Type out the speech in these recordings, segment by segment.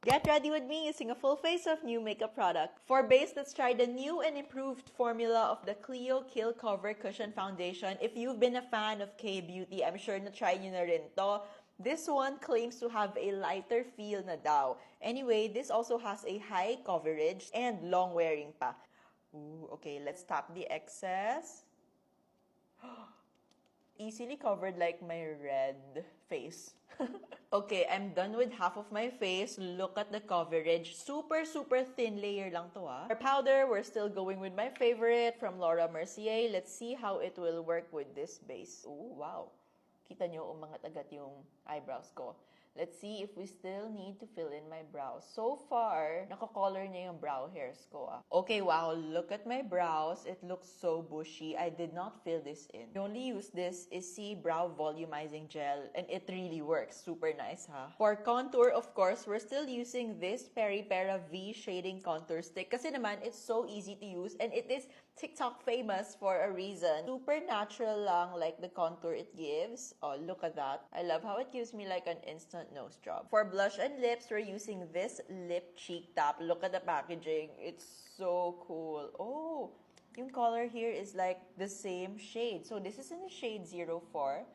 Get ready with me using a full face of new makeup product. For base, let's try the new and improved formula of the Clio Kill Cover Cushion Foundation. If you've been a fan of K-Beauty, I'm sure na-try nyo na rin to. This one claims to have a lighter feel na daw. Anyway, this also has a high coverage and long wearing pa. Ooh, okay, let's tap the excess. Easily covered like my red face. Okay, I'm done with half of my face. Look at the coverage. Super, super thin layer lang to ah. For powder, we're still going with my favorite from Laura Mercier. Let's see how it will work with this base. Ooh, wow. Kita nyo, umangat-agat yung eyebrows ko. Let's see if we still need to fill in my brows. So far, nako-color niya yung brow hairs ko ah. Okay, wow, look at my brows. It looks so bushy. I did not fill this in. The only use this is C Brow Volumizing Gel and it really works. Super nice ha. For contour, of course, we're still using this Peripera V Shading Contour Stick kasi naman, it's so easy to use and it is TikTok famous for a reason. Super natural lang like the contour it gives. Oh, look at that. I love how it gives me like an instant nose job. For blush and lips, we're using this Lip Cheek Tap. Look at the packaging. It's so cool. Oh, yung color here is like the same shade. So this is in the shade 04.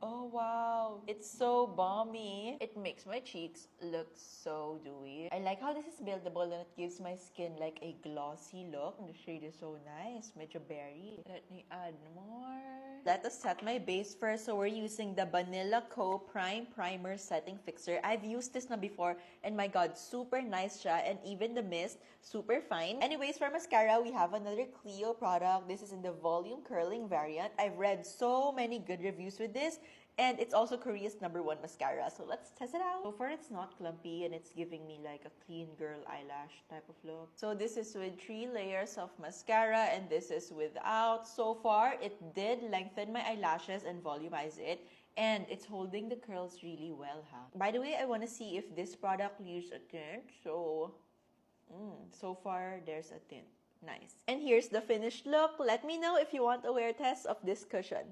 Oh wow, it's so balmy. It makes my cheeks look so dewy. I like how this is buildable and it gives my skin like a glossy look. The shade is so nice, medyo berry. Let me add more. Let us set my base first. So we're using the Banila Co. Prime Primer Setting Fixer. I've used this na before and my god, super nice siya and even the mist, super fine. Anyways, for mascara, we have another Clio product. This is in the Volume Curling variant. I've read so many good reviews with this and it's also Korea's #1 mascara. So let's test it out. So far, it's not clumpy and it's giving me like a clean girl eyelash type of look. So this is with 3 layers of mascara and this is without. So far, it did lengthen my eyelashes and volumize it. And it's holding the curls really well, ha. By the way, I want to see if this product leaves a tint. So, so far, there's a tint. Nice. And here's the finished look. Let me know if you want a wear test of this cushion.